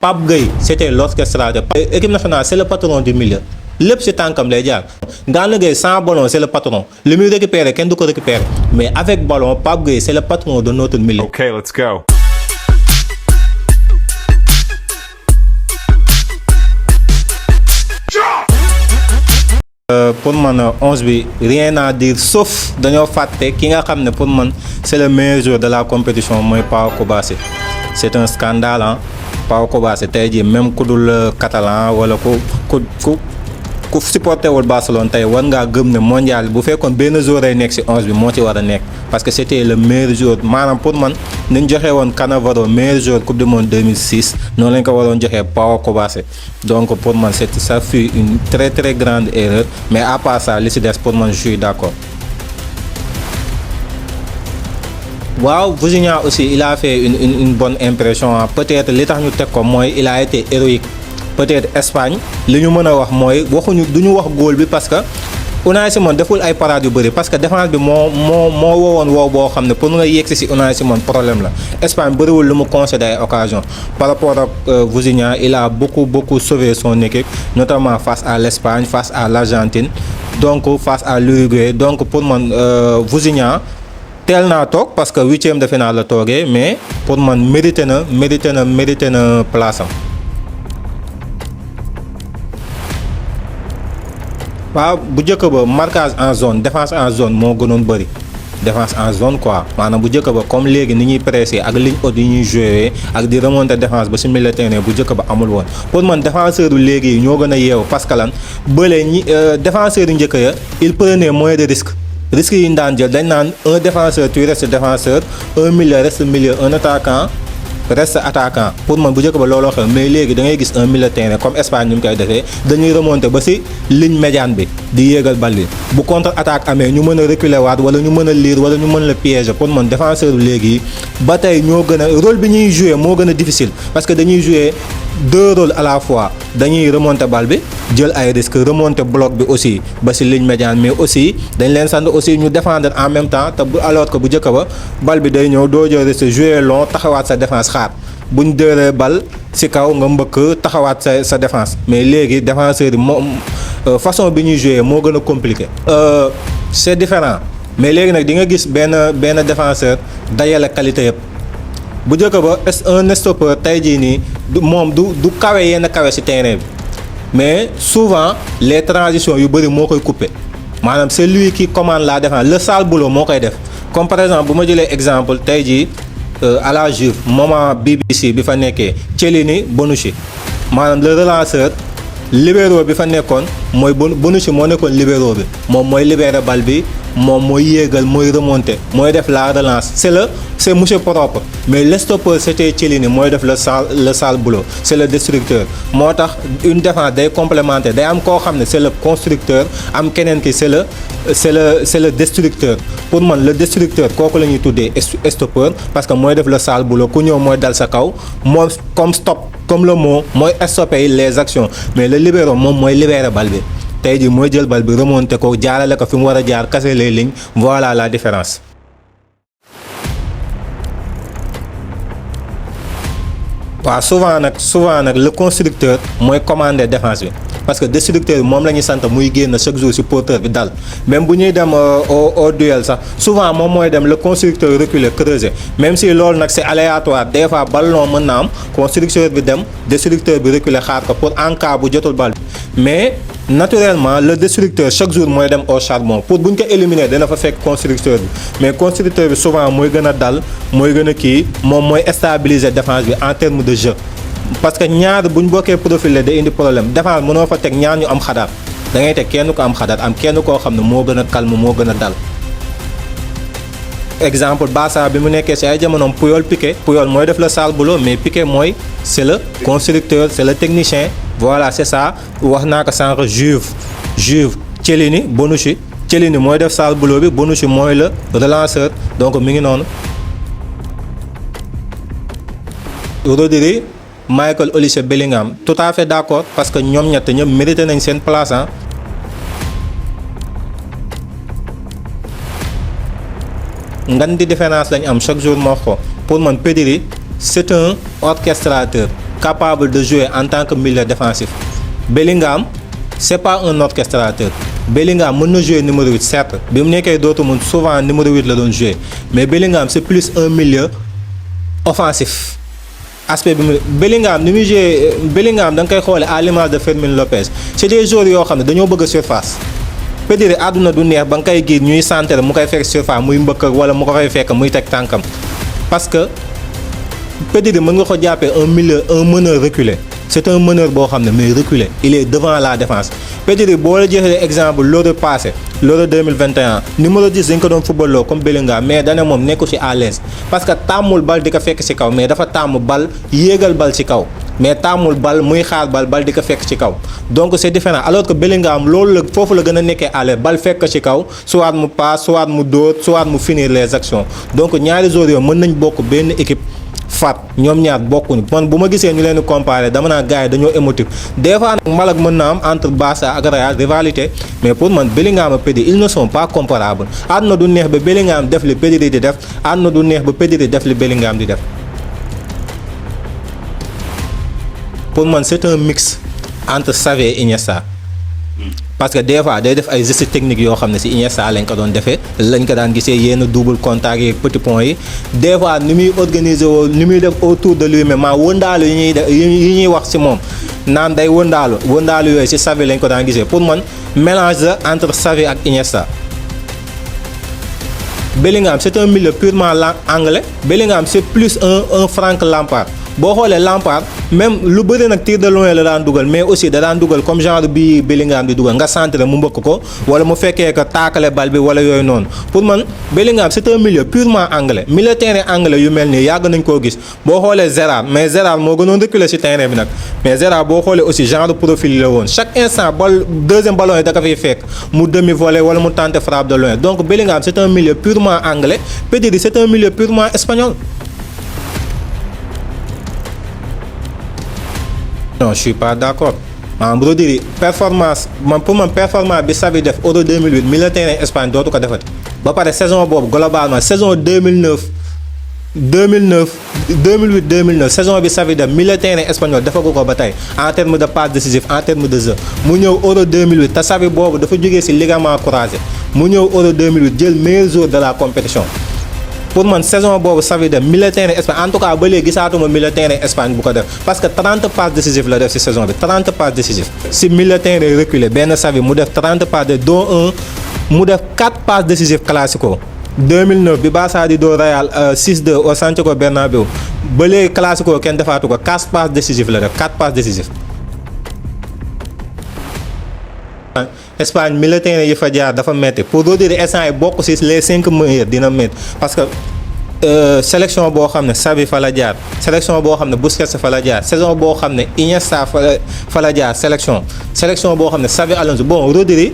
Pape Gueye c'était l'orchestrateur. Équipe nationale c'est le patron du milieu lépp ci tànkam lay jaar. Gana Gueye sans ballon c'est le patron li muy récupérer kenn du ko récupérer mais avec ballon Pape Gueye c'est le patron de notre milieu. Okay, let's go. Pour man 11 bi rien à dire sauf dañoo fàtte ki nga xam ne pour man c'est le meilleur joueur de la compétition mooy Pau Cubarsí. C'est un scandale ah Pau Cubarsí tey jii même ku dul catalan wala ku supporté wul Barcelone tey war ngaa gëm ne mondial bu fekkoon benn joueur ay nekk ci 11 bi moo ci war a nekk parce que c'était le meilleur joueur maanaam pour man ni ñu joxe woon Cannavaro meilleur joueur coupe du monde 2006 noonu lañ ko waroon joxee Pau Cubarsí donc pour man ça fut une très très grande erreur mais à part ça li ci des pour man je suis d'accord. waaw Vitinha aussi il a fait une bonne impression peut-être li tax ñu teg ko mooy il a été héroïque. Peut-être Espagne li ñu mën a wax mooy waxuñu du ñu wax góol bi parce que Unai Simon deful ay parades yu bëri parce que défense bi moo woowoon woow boo xam ne pour nga yegsi ci Unai Simon problème la Espagne bëriwul lu mu concédé ay occasion par rapport ak Vitinha il a beaucoup sauvé son équipe notamment face à l'Espagne face à l'Argentine donc face à l'Uruguay donc pour man Vitinha teel naa toog parce que 8e de finale la toogee mais pour man mérité na place am. waaw bu njëkk ba marquage en zone défense en zone moo gënoon bëri défense en zone quoi maanaam bu njëkk ba comme léegi ni ñuy pressé ak ligne haute yi ñuy joué ak di remonter défense ba ci milieu terrain bu njëkk ba amul woon pour man défenseur yu léegi yi ñoo gën a yeewu parce que lan bële ñi défenseur yu njëkk ya il prenait moins de risques yi ñu daan jël dañ naan un défenseur tu restes défenseur un milieu reste milieu un attaquant reste attaquant pour man bu njëkk ba looloo xew mais léegi da ngay gis un milieu terrain comme Espagne ni mu koy defee dañuy remonter ba ci ligne médiane bi di yéegal bal bi bu contre attaque amee ñu mën a reculer waat wala ñu mën a lire wala ñu mën la piéger pour man défenseur léegi ba tey ñoo gën a rôle bi ñuy jouer moo gën a difficile parce que dañuy jouer deux rôles à la fois dañuy remonter bal bi jël ay risques remonter bloc bi aussi ba ci ligne médiane mais aussi dañ leen sant aussi ñu défendre en même temps te alors que bu njëkk ba bal bi day ñëw doo jël risque jouer long taxawaat sa défense xaar buñ dëree bal ci kaw nga mbëkk taxawaat sa défense mais léegi défenseur yi moom façon bi ñuy jouer moo gën a compliqué. C'est différent mais léegi nag di nga gis benn défenseur dajale qualité yëpp bu njëkk ba un stoppeur tey jii nii moom du kawe yenn kawe ci terrain bi mais souvent les transitions yu bëri moo koy couper maanaam c'est lui qui commande la défense le sale boulot moo koy def comme par exemple bu ma jëlee exemple tey jii à la Juve moment BBC bi fa nekkee Chiellini Bonucci maanaam le relanceur libéro bi fa nekkoon mooy Bonucci moo nekkoon libéro bi moom mooy libérer bal bi moom mooy yéegal mooy remonter mooy def la relance c'est monsieur propre mais le stoppeur c'était Chiellini mooy def le sale boulot c'est le destructeur moo tax une défense day complémentaire day am koo xam ne c'est le constructeur am keneen ki c'est le destructeur pour man le destructeur kooku la ñuy tuddee stoppeur parce que mooy def le sale boulot ku ñëw mooy dal sa kaw moom comme stop comme le mot mooy stopper les actions mais le libéro moom mooy libérer bal bi tey jii mooy jël bal bi remonter ko jaarale ko fi mu war a jaar casser les lignes voilà la différence. waaw souvent nag le constructeur mooy commander défense bi parce que destructeur bi moom la ñuy sant muy génn chaque jour ci porteur bi dal même bu ñuy dem au duel sax souvent moom mooy dem le constructeur reculer creuser même si loolu nag c'est aléatoire des fois ballon mën na am constructeur bi dem destructeur bi reculer xaar ko pour en cas bu jotul bal bi mais naturellement le destructeur chaque jour mooy dem au charbon pour buñ ko éliminer dana fa fekk constructeur bi mais constructeur bi souvent mooy gën a dal mooy gën a kii moom mooy stabiliser défense bi en termes de jeu parce que ñaar buñ bokkee profil day indi problème défense mënoo fa teg ñaar ñu am xadaar da ngay teg kenn ko am xadaar am kenn koo xam ne moo gën a calme moo gën a dal. exemple Barça bi mu nekkee ci ay jamonoom Puyol mooy def le sale boulot mais Piqué mooy c'est le constructeur c'est le technicien voilà c'est ça wax naa ko sànq Juve Chiellini Bonucci Chiellini mooy def sale boulot bi Bonucci mooy le relanceur donc mi ngi noonu. Rodri Michael Olise Bellingham tout à fait d'accord parce que ñoom ñett ñëpp mérité nañ seen place ngan di différence lañ am chaque jour moo ko pour man Pedri c'est un orchestrateur capable de jouer en tant que milieu défensif. Bellingham c'est pas un orchestrateur. Bellingham mën na jouer numéro 8 certes bi mu nekkee Dortmund souvent numéro 8 la doon jouer mais Bellingham c'est plus un milieu offensif. Aspect bi Bellingham ni muy jouer Bellingham da nga koy xoolee à l'image de Fermin Lopez c'est des joueurs yoo xam ne dañoo bëgg a surface. Pedri àdduna du neex ba nga koy gis ñuy centre mu koy fekk surface muy mbëkk wala mu ko koy fekk muy teg tànkam parce que Pedri mën nga ko jàppee un milieu un meneur reculé. C'est un meneur boo xam ne mais reculé il est devant la défense Pedri boo la joxee exemple l'Euro passé l'Euro 2021 numéro 10 dañ ko doon football loo comme Bellingham mais dana moom nekku ci à l'aise parce que tàmmul bal di ko fekk ci kaw mais dafa tàmm bal yéegal bal ci kaw mais tàmmul bal muy xaar bal di ko fekk ci kaw donc c'est différent alors que Bellingham loolu la foofu la gën a nekkee à l'aise bal fekk ci kaw soit mu passe soit mu dóor soit mu finir les actions donc ñaari joueurs yooyu mën nañ bokk benn équipe faat ñoom ñaar bokkuñu man bu ma gisee ñu leen di comparer dama naa gars yi dañoo émotif des fois nag mbalak mën na am entre Barça ak Real rivalité mais pour man Bellingham ak Pedri ils ne sont pas comparables àdduna du neex ba Bellingham def li Pedri di def àdduna du neex ba Pedri def li Bellingham di def pour man c'est un mix entre Xavi et Iniesta parce que des fois day def ay gestes techniques yoo xam ne ci Iniesta lañ ko doon defee lañ ko daan gisee yenn double contact yi petit point yi des fois ni muy organiser woo ni muy def autour de lui-même maa wëndaalu yi ñuy def yi ñuy wax ci moom naan day wëndaalu yooyu ci Xavi lañ ko daan gisee pour man mélange la entre Xavi ak Iniesta. Bellingham c'est un milieu purement anglais Bellingham c'est plus un Frank Lampard. boo xoolee Lampard même lu bëri nag tir de loin la daan dugal mais aussi da daan dugal comme genre bi Bellingham di dugal nga centre mu mbëkk ko wala mu fekkee que taakale bal bi wala yooyu noonu pour man Bellingham c'est un milieu purement anglais milieu terrain anglais yu mel nii yàgg nañ koo gis boo xoolee Gérrard mais Gérrard moo gënoon reculer ci terrain bi nag mais Gérrard boo xoolee aussi genre profil la woon chaque instant bal deuxième ballon yi da ko fiy fekk mu demi volée wala mu tenter frappe de loin donc Bellingham c'est un milieu purement anglais Pedri c'est un milieu purement espagnol. Non, je suis pas d'accord. Rodri performance pour man performance bi Xavi def Euro 2008 milieu terrain Espagne dootu ko defati ba pare saison boobu globalement saison 2008 saison bi Xavi def milieu terrain espagnol defagu ko ba tey en terme de passe décisif en terme de jeu mu ñëw Euro 2008 te Xavi boobu dafa jógee ci ligament croisé mu ñëw Euro 2008 jël meilleur joueur de la compétition. pour man saison boobu Xavi dem milieu terrain Espagne en tout cas ba léegi gisaatuma milieu terrain Espagne bu ko def parce que 30 passes décisives la def ci saison bi 30 passes décisives ci milieu terrain reculé benn Xavi mu def 30 passes dont mu def 4 passes décisives classico 2009 bi Barça di doo Real 6-2 au Santiago Bernabéu ba léegi classico kenn defaatu ko 4 passes décisives la def 4 passes décisives. Espagne milieu terrain yi fa jaar dafa métti pour Rodri instant yi bokk ci les 5 meilleurs dina métti parce que sélection boo xam ne Xavi fa la jaar sélection boo xam ne Busquets fa la jaar saison boo xam ne Iniesta fa la jaar sélection boo xam ne Xavi Alonso bon Rodri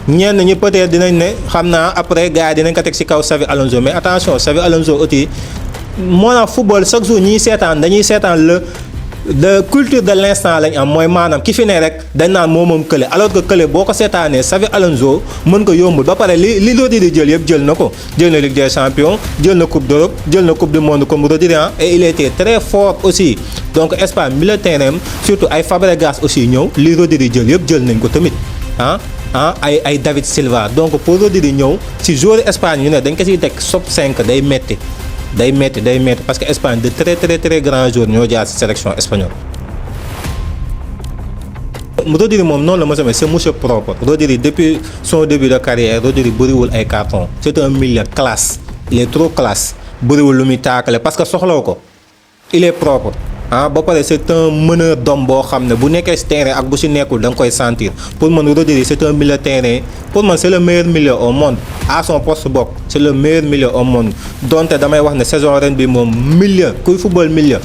ñenn ñi peut-être dinañ ne xam naa après gars yi dinañ ko teg ci kaw Xavi Alonso mais attention Xavi Alonso aussi moo na football chaque jour ñiy seetaan dañuy seetaan de culture de l'instant lañ am mooy maanaam ki fi ne rek dañ naan moom kële alors que kële boo ko seetaanee Xavi Alonso mën ko yombul ba pare li Rodri di jël yëpp jël na ko jël na Ligue des Champions jël na Coupe d'Europe jël na Coupe du Monde comme Rodri et il était très fort aussi donc Espagne milieu terrain surtout ay Fabregas aussi ñëw li Rodri di jël yëpp jël nañ ko tamit ay David Silva donc pour Rodri ñëw ci joueur Espagne ñu ne dañ ko ciy teg top 5 day metti parce que Espagne de très grands joueurs ñoo jaar ci sélection espagnole. Rodri moom noonu la ma samay c'est monsieur propre Rodri depuis son début de carrière Rodri bëriwul ay carton c'est un milieu classe il est trop classe bëriwul lu muy taakale parce que soxlaw ko il est propre ba pare c'est un meneur d'homme boo xam ne bu nekkee ci terrain ak bu ci nekkul da nga koy sentir pour man Rodri c'est un milieu terrain pour man c'est le meilleur milieu au monde à son poste bopp c'est le meilleur milieu au monde donte damay wax ne saison ren bi moom milieu kuy football milieu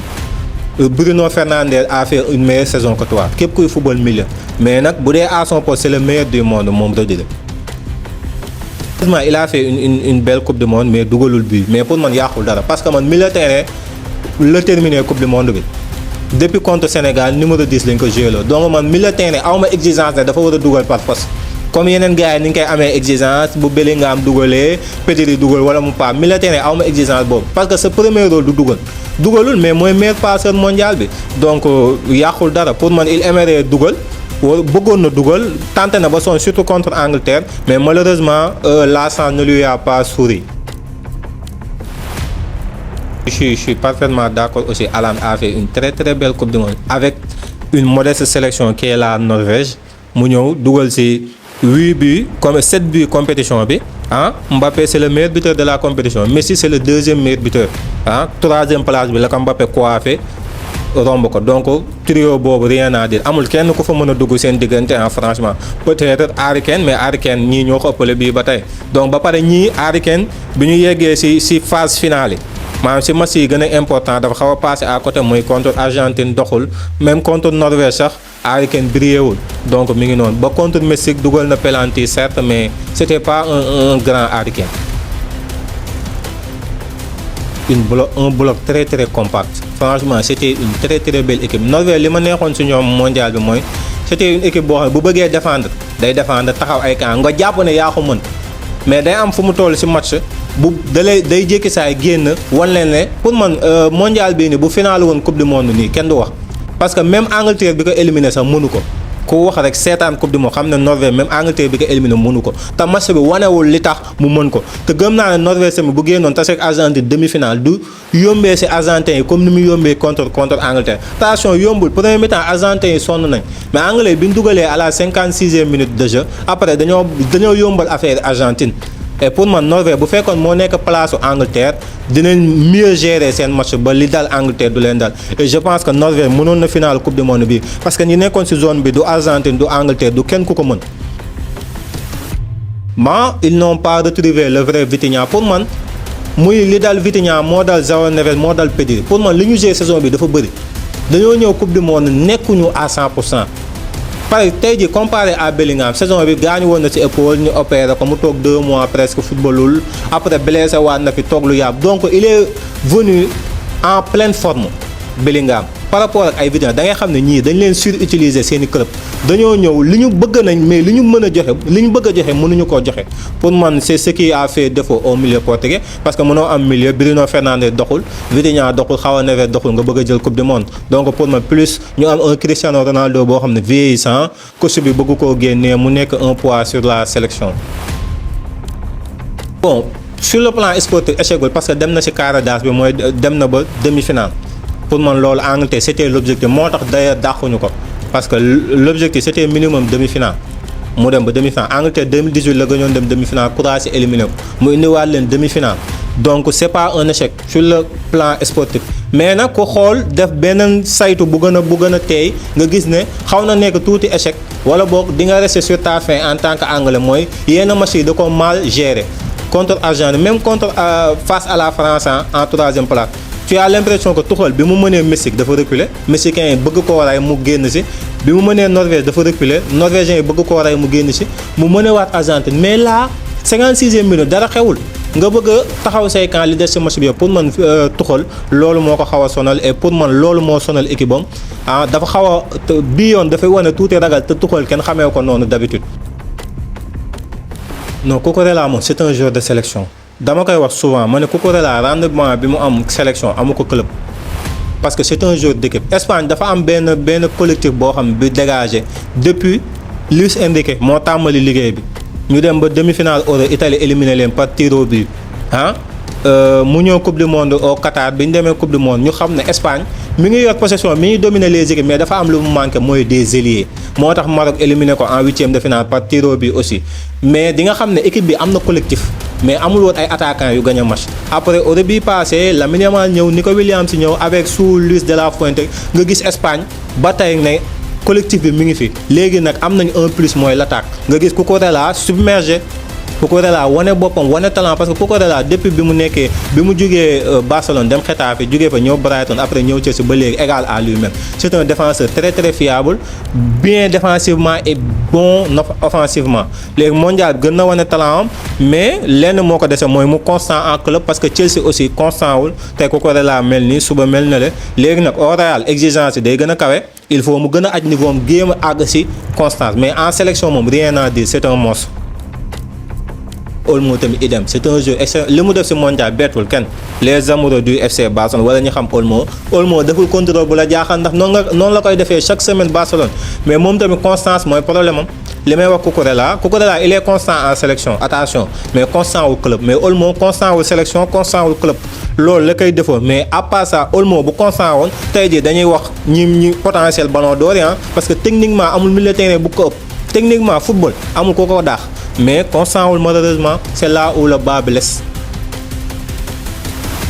Bruno Fernandes a fait une meilleure saison que toi képp kuy football milieu mais nag bu dee à son poste c'est le meilleur du monde moom Rodri. Il a fait une belle coupe du monde mais dugalul but mais pour man yàqul dara parce que man milieu terrain la terminé coupe du monde bi depuis contre Sénégal numéro 10 lañ ko joué la donc man milieu terrain awma exigence ne dafa war a dugal par force comme yeneen gars yi ni ñu koy amee exigence bu Bellingham dugalee Pedri dugal wala mu pas milieu terrain aw ma exigence boobu parce que sa premier rôle du dugalul mais mooy meilleur passeur mondial bi donc yàqul dara pour man il aimerait dugal bëggoon na dugal tenté na ba son surtout contre Angleterre mais malheureusement la chance ne lui a pas souri. Je suis parfaitement d'accord aussi. Alan a fait une très très belle coupe du monde avec une modeste sélection qui est la Norvège mu ñëw dugal ci 8 buts comme 7 buts compétition bi ah Mbappé c'est le meilleur buteur de la compétition Messi c'est le deuxième meilleur buteur ah troisième place bi la ko Mbappé coiffé romb ko donc trio boobu rien à dire amul kenn ku fa mën a dugg seen diggante franchement peut-être Harry Kane mais Harry Kane ñii ñoo ko ëppale bii ba tey donc ba pare ñii Harry Kane bi ñu yeggee ci phase finale yi maanaam ci match yi gën a important dafa xaw a passé à côté mooy contre Argentine doxul même contre Norvège sax Harry Kane brilléwul donc mi ngi noonu ba contre Mexique dugal na penalty certes mais c'était pas un grand Harry Kane. Un bloc très très compact franchement c'était une très très belle équipe Norvège li ma neexoon ci ñoom mondial bi mooy c'était une équipe boo xam ne bu bëggee défendre day défendre taxaw ay camp nga jàpp ne yaa ko mën mais day am fu mu toll ci match bu day jékki saay génn wan leen ne pour man mondial bii nii bu final woon coupe du monde nii kenn du wax parce que même Angleterre bi ko éliminé sax mënu ko ku wax rek seetaan coupe du monde xam ne Norvège même Angleterre bi ko éliminé mënu ko te match bi wanewul li tax mu mën ko te gëm naa ne Norvège tamit bu génnoon tase ak Argentine demi-finale du yombee ci Argentin yi comme ni mu yombee contre Angleterre attention yombul premier mi-temps Argentin yi sonn nañ mais anglais bi ñu dugalee à la 56e minute de jeu après dañoo yombal affaire Argentine. Et pour man Norvège bu fekkoon moo nekk place u Angleterre dinañ mieux gérer seen match ba li dal Angleterre du leen dal et je pense que Norvège mënoon na finale coupe du monde bi parce que ñi nekkoon ci zone bi du Argentine du Angleterre du kenn ku ko mën. mais ils n'ont pas retrouvé le vrai Vitinha pour man muy li dal Vitinha moo dal João Neves moo dal Pedri pour man li ñu joué saison bi dafa bëri dañoo ñëw coupe du monde nekkuñu à 100%. pare tey jii comparé à Bellingham saison bi gaañu woon na ci épaule ñu opéré ko mu toog 2 mois presque footballul après blessé waat na fi toog lu yàbb donc il est venu en pleine forme Bellingham par rapport ak ay Vitinha da ngay xam ne ñii dañ leen surutiliser seeni club dañoo ñëw li ñu bëgg nañ mais li ñu mën a joxe li ñu bëgg a joxe mënuñu koo joxe pour man c'est ce qui a fait défaut au milieu portugais parce que mënoo am milieu Bruno Fernandes doxul Vitinha doxul João Neves doxul nga bëgg a jël coupe du monde donc pour man plus ñu am un Cristiano Ronaldo boo xam ne vieillissant coach bi bëgg koo génnee mu nekk un poids sur la sélection. bon sur le plan sportif échecul parce que dem na ci quart d'as bi mooy dem na ba demi-finale. pour man loolu Angleterre c'était l'objectif moo tax d'ailleurs dàquñu ko parce que l'objectif c'était minimum demi-finale mu dem ba demi-finale Angleterre 2018 la gënoon dem demi-finale Croatie éliminé ko mu indiwaat leen demi-finale donc c'est pas un échec sur le plan sportif mais nag ku xool def beneen saytu bu gën a teey nga gis ne xaw na nekk tuuti échec wala boog di nga rester sur ta faim en tant que anglais mooy yenn match yi da ko mal géré contre Argentine même contre face à la France en troisième place. tu as l'impression que Tuchel bi mu mënee Mexique dafa reculer mexicains yi bëgg koo ray mu génn ci bi mu mënee Norvège dafa reculer norvégiens yi bëgg koo ray mu génn ci mu mënee waat Argentine mais là 56e minute dara xewul nga bëgg a taxaw say camp li des ci match bi pour man Tuchel loolu moo ko xaw a sonal et pour man loolu moo sonal équipe am dafa xaw a bii yoon dafay wane tuuti ragal te Tuchel kenn xamee ko noonu d'habitude. non Cucurella moom c'est un joueur de sélection. dama koy wax souvent ma ne Cucurella rendement bi mu am sélection amu ko club parce que c'est un joueur d'équipe Espagne dafa am benn collectif boo xam bi dégagé depuis Luis Enrique moo tàmbali liggéey bi ñu dem ba demi-finale Euro Italie éliminé leen par tir au but mu ñëw coupe du monde au Qatar bi ñu demee coupe du monde ñu xam ne Espagne mi ngi yor possession mi ngi dominer les équipes mais dafa am lu mu manqué mooy des ailiers moo tax Maroc éliminé ko en 8e de finale par tir au but aussi mais di nga xam ne équipe bi am na collectif mais amul woon ay attaquants yu gagné match après au début passé Lamine Yamal ñëw Nico Williams ñëw avec sous Luis de la Fuente nga gis Espagne ba tey ne collectif bi mi ngi fi léegi nag am nañ un plus mooy l'attaque nga gis Cucurella submergé Cucurella wane boppam wane talent parce que Cucurella depuis bi mu jógee Barcelone dem Getafe jógee fa ñëw Brighton après ñëw Chelsea ba léegi égal à lui-même c'est un défenseur très très fiable bien défensivement et bon offensivement léegi mondial gën na wane talent am mais lenn moo ko dese mooy mu constant en club parce que Chelsea aussi constant wul te Cucurella mel nii suba mel na le léegi nag au Real exigence yi day gën a kawe il faut mu gën a aj niveau am géem a àgg si constance mais en sélection moom rien à dire c'est un monstre. Olmo tamit idem c'est un jeu excellent li mu def si mondial bettul kenn les amoureux du FC Barcelone wala ñu xam Olmo deful contrôle bu la jaaxal ndax noonu la koy defee chaque semaine Barcelone mais moom tamit constance mooy problème am li may wax Cucurella il est constant en sélection attention mais constant wul club mais Olmo constant wul sélection constant wul club loolu la koy defoo mais à part ça Olmo bu constant woon tey jii dañuy wax ñi potentiel ballon d'or parce que techniquement amul milieu terrain bu ko ëpp techniquement football amul ko ko daax mais constant wul malheureusement c'est là où le bas blesse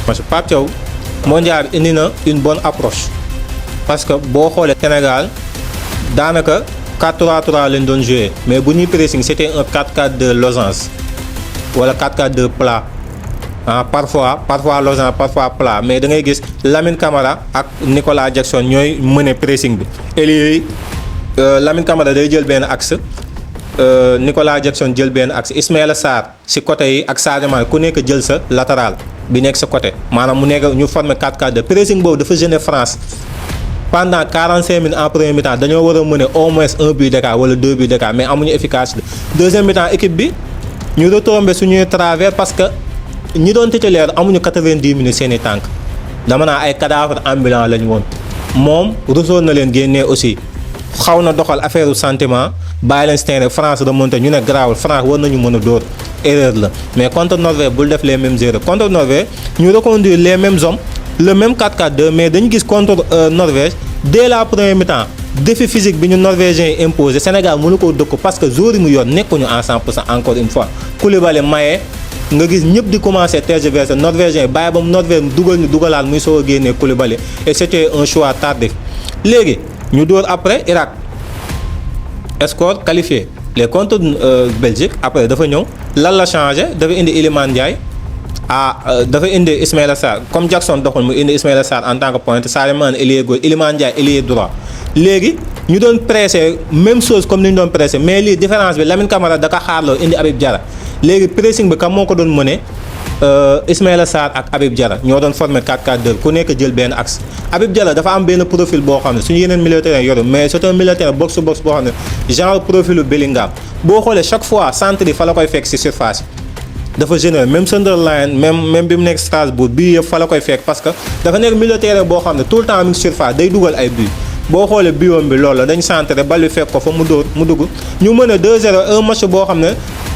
parce que Pape Thiaw mondial bi indi na une bonne approche parce que boo xoolee Sénégal daanaka 4-3-3 lañ doon jouer mais bu ñuy pressing c'était un 4-4-2 losange wala 4-4-2 plat parfois losange parfois plat mais da ngay gis Lamine Camara ak Nicolas Jackson ñooy mener pressing bi ailier Lamine Camara day jël benn axe Nicolas Jackson jël benn axe Ismaïla Sarr si côté yi ak Sadio Mané ku nekk jël sa latéral bi nekk sa côté maanaam mu nekk ñu former 4-4-2 pressing boobu dafa gêner France pendant 45 minutes en premier mi-temps dañoo war a mener au moins 1 but d'écart wala 2 buts d'écart mais amuñu efficacité deuxième mi-temps équipe bi ñu retombé suñuy travers parce que ñi doon titulaire amuñu 90 minutes seeni tànk dama naa ay cadavre ambulant lañ woon moom rusoon na leen génnee aussi xaw na doxal affaire sentiment bàyyi leen si terrain France remonté ñu ne garaawul France war nañu mën a dóor erreur la mais contre Norvège bul def les mêmes erreurs contre Norvège ñu reconduire les mêmes hommes le même 4-4-2 mais dañu gis contre Norvège dès la première mi-temps défi physique bi ñu Norvégiens yi imposé Sénégal mënu ko dëkk parce que joueurs yi mu yor nekkuñu en 100% encore une fois Koulibaly maye nga gis ñëpp di commencer tergiverser Norvégiens yi bàyyi ba mu Norvège dugal ñu dugalaat muy soo génnee Koulibaly et c'était un choix tardif léegi ñu dóor après Irak score qualifié les contre Belgique après dafa ñëw lan la changé dafa indi Iliman Ndiaye dafa indi Ismaïla Sarr comme Jackson doxul mu indi Ismaïla Sarr en tant que pointe Sadio Mané ailier gauche Iliman Ndiaye ailier droit léegi ñu doon pressé même chose comme ni ñu doon pressé mais lii différence bi Lamine Camara da ko xaarloo indi Habib Diarra léegi pressing bi kam moo ko doon mëne Ismaïla Sarr ak Habib Diarra ñoo doon formé 4-4-2 ku nekk jël benn axe Habib Diarra dafa am benn profil boo xam ne suñu yeneen militaire yoru mais c'est un militaire box to box boo xam ne genre profilu Bellingham boo xoolee chaque fois centre yi fa la koy fekk ci surface dafa généreux même Sunderland même bi mu nekk Strasbourg bii yëpp fa la koy fekk parce que dafa nekk militaire boo xam ne tout le temps mi ngi surface day dugal ay but boo xoolee biom bi loolu la dañ centré bal bi fekk ko fa mu dóor mu dugg ñu mën a 2-0 un match boo xam ne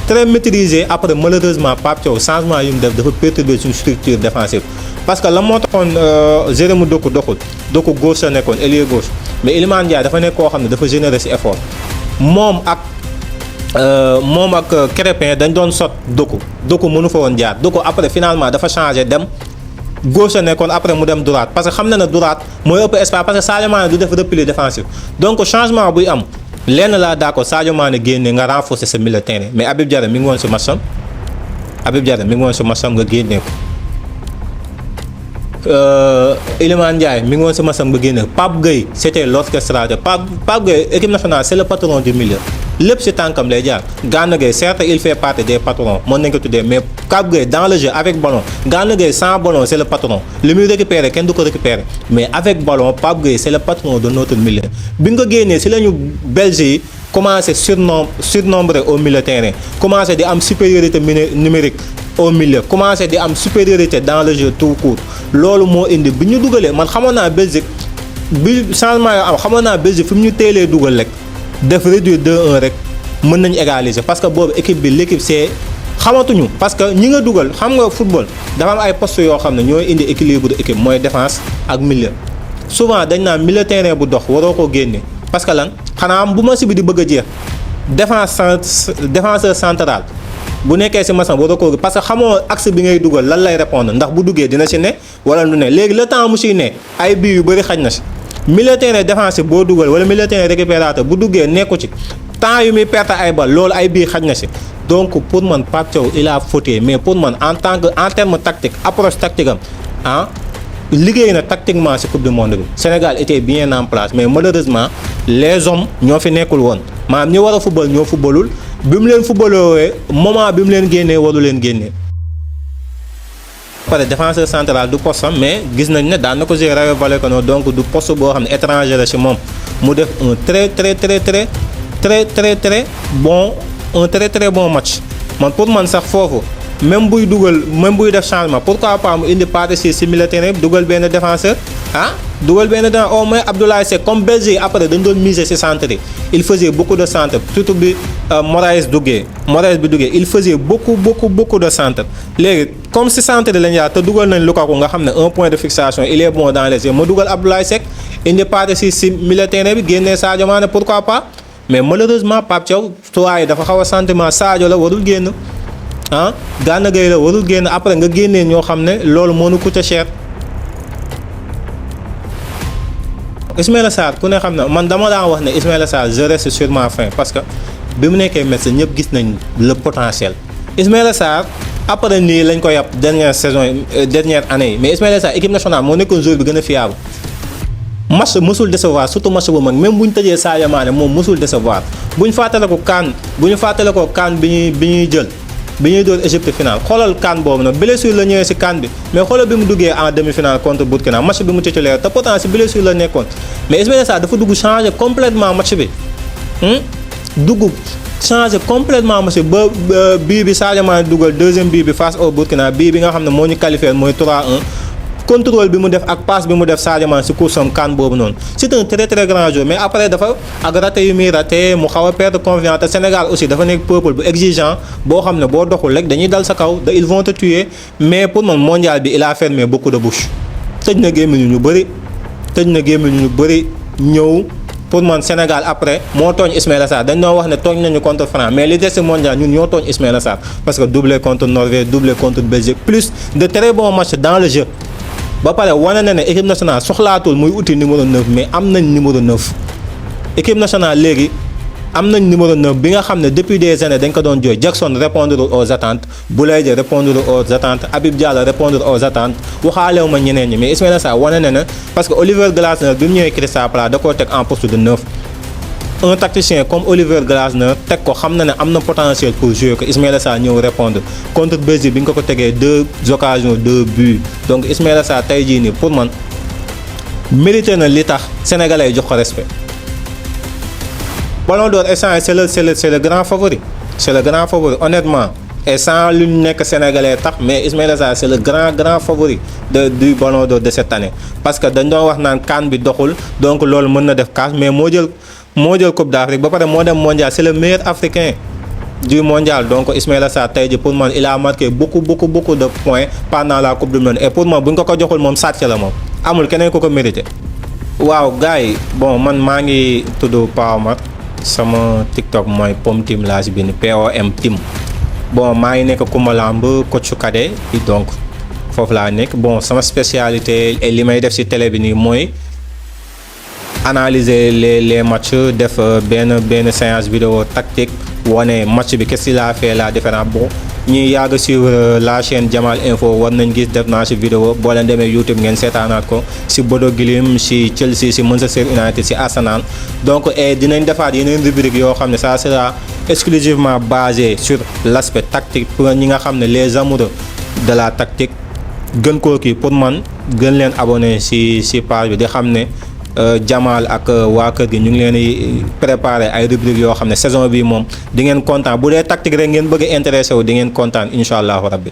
très maîtrisé après malheureusement Pape Thiaw changement yu mu def dafa perturber suñu structure défensive parce que la moo taxoon Jérôme Doku gauche la nekkoon ailier gauche mais Iliman Ndiaye dafa nekk koo xam ne dafa généreux ci effort moom ak Crépin dañ doon sot Doku mënu fa woon jaar Doku après finalement dafa changé dem gauche la nekkoon après mu dem droite parce que xam na ne droite mooy ëpp espace parce que Sadio Mané du def repli défensif donc changement buy am lenn laa d'accord Sadio Mané génne nga renforcer sa milieu de terrain mais Habib Diarra mi ngi woon ci matcham nga génne ko Iliman Ndiaye mi ngi woon ci matcham nga génne ko Pape Gueye c'était l'orchestrateur Pape Gueye équipe nationale c'est le patron du milieu lépp ci tànkam lay jaar Gana Gueye certes il fait partie des patrons mën nañ ko tuddee mais Pape Gueye dans le jeu avec ballon Gana Gueye sans ballon c'est le patron li muy récupérer kenn du ko récupérer mais avec ballon Pape Gueye c'est le patron de notre milieu bi nga génnee ci lañu Belge yi commencé surnombré au milieu terrain commencé di am supériorité numérique au milieu commencé di am supériorité dans le jeu tout court loolu moo indi bi ñu dugalee man xamoon naa Belgique bi changement yoo am xamoon naa Belgique fi mu ñu teelee dugal rek def réduire 2-1 rek mën nañu égaliser parce que boobu l'équipe c'est xamatuñu parce que ñi nga dugal xam nga football dafa am ay postes yoo xam ne ñooy indi équilibre de équipe mooy défense ak milieu souvent dañ naan milieu terrain bu dox waroo koo génne parce que lan xanaa bu match bi di bëgg a jeex défenseur central bu nekkee ci masam waroo ko parce que xamoo axe bi ngay dugal lan lay répondre ndax bu duggee dina ci ne wala du ne léegi le temps mu ciy ne ay bii yu bëri xaj na ci milieu terrain défensif boo dugal wala milieu terrain récupérateur bu duggee nekku ci temps yu muy perte ay bal loolu ay bii xaj na si donc pour man Pape Thiaw il a fauté mais pour man en terme tactique approche tactique am ah liggéey na tactiquement ci coupe du monde bi Sénégal était bien en place mais malheureusement les hommes ñoo fi nekkul woon maanaam ñi war a football ñoo footballul bi mu leen footballoowee moment bi mu leen génnee waru leen génnee. pare défenseur central du poste am mais gis nañ ne daan na ko jouer Rayo Vallecano donc du poste boo xam ne étranger la ci moom mu def un très bon match man pour man sax foofu même buy def changement pourquoi pas mu indi Pathé Ciss ci milieu terrain dugal benn défenseur dugal benn défenseur au moins Abdoulaye Seck comme Belgique après dañ doon miser ci centre yi il faisait beaucoup de centre surtout bi Moraes bi duggee il faisait beaucoup de centre léegi comme ci centre lañ yaa te dugal nañ Lukaku nga xam ne un point de fixation il est bon dans les yeux ma dugal Abdoulaye Seck indi Pathé Ciss ci milieu terrain bi génnee Sadio Mané pourquoi pas mais malheureusement Pape Thiaw tuwaay dafa xaw a sentiment Sadio la warul génn Gana Gueye la warul génn après nga génnee ñoo xam ne loolu moo nu coûté cher. Ismaïla Sarr ku ne xam ne man dama daan wax ne Ismaïla Sarr je reste sur ma faim parce que bi mu nekkee médecin ñëpp gis nañ le potentiel Ismaïla Sarr après nii lañ ko yàpp dernière année yi mais Ismaïla Sarr équipe nationale moo nekkoon joueur bi gën a fiable match mësul décevoir surtout match bu mag même bu ñu tëjee Sadio Mané moom mësul décevoir bu ñu fàttale ko CAN bi ñuy jël bi ñuy doon Égypte final xoolal CAN boobu nag blessure la ñëwee ci CAN bi mais xoolal bi mu duggee en demi-finale contre Burkina match bi mu titulaire te pourtant ci blessure la nekkoon mais Ismaïla Sarr dafa dugg changer complètement match bi changer complètement match ba bii bi Sadio Mané dugal deuxième bii bi face au Burkina bii bi nga xam ne moo ñu qualifié mooy 3-1 contrôle bi mu def ak passe bi mu def Sadio Mané ci course am CAN boobu noonu c'est un très grand joueur mais après dafa ak raté yu muy raté mu xaw a perdre confiance te Sénégal aussi dafa nekk peuple bu exigeant boo xam ne boo doxul rek dañuy dal sa kaw ils vont te tuer mais pour man mondial bi il a fermé beaucoup de bouches tëj na gémmiñu ñu bëri ñëw pour man Sénégal après moo tooñ Ismaïla Sarr dañ doon wax ne tooñ nañu contre France mais li des ci mondial ñun ñoo tooñ Ismaïla Sarr parce que doublé contre Norvège doublé contre Belgique plus de très bons matchs dans le jeu ba pare wane na ne équipe nationale soxlaatul muy uti numéro 9 mais am nañ numéro 9 équipe nationale léegi am nañ numéro 9 bi nga xam ne depuis des années dañ ko doon jooy Jackson répondre aux attentes Boulaye Dia répondre aux attentes Habib Diallo répondre aux attentes waxaalewu ma ñeneen ñi mais Ismaïla Sarr wane na ne parce que Olivier Glasner bi mu ñëwee Crystal Palace da koo teg en poste de 9 un tacticien comme Olivier Glasner teg ko xam na ne am na potentiel pour jouer ko Ismaïla Sarr ñëw répondre contre Belgique bi nga ko tegee 2 occasions 2 buts donc Ismaïla Sarr tey jii nii pour man mérité na li tax sénégalais yi jox ko respect. Ballon d'Or instant c'est le grand favori honnêtement et sans lu ñu nekk sénégalais tax mais Ismaïla Sarr c'est le grand favori du Ballon d'Or de cette année parce que dañ doon wax naan CAN bi doxul donc loolu mën na def casse mais moo jël Coupe d'Afrique ba pare moo dem mondial c'est le meilleur africain du mondial donc Ismaïla Sarr tey ji pour man il a marqué beaucoup de points pendant la Coupe du Monde et pour man bu ñu ko joxul moom sàcc la moom amul keneen ku ko mérité. waaw gars yi bon man maa ngi tudd Pa Omar sama TikTok mooy Pom Team laa si bind POM Team bon maa ngi nekk Koumbalamb coach cadet donc foofu laa nekk bon sama spécialité li may def si télé bi nii mooy analyser les matchs def benn séance vidéo tactique wane match bi qu'est-ce qu'il a fait la différence bon ñi yàgg suivre la chaîne Jamal Info war nañ gis def naa si vidéo boo leen demee YouTube ngeen seetaanaat ko si Bodo Glimt si Chelsea si Manchester United si Arsenal donc dinañ defaat yeneen rubrique yoo xam ne ça sera exclusivement basé sur l'aspect tactique pour ñi nga xam ne les amoureux de la tactique gën koo kii pour man gën leen abonné si page bi di xam ne Jamal ak waa kër gi ñu ngi leen di préparer ay rubriques yoo xam ne saison bi moom di ngeen kontaan bu dee tactique rek ngeen bëgg a intéressé wu di ngeen kontaan incha allahu rabbi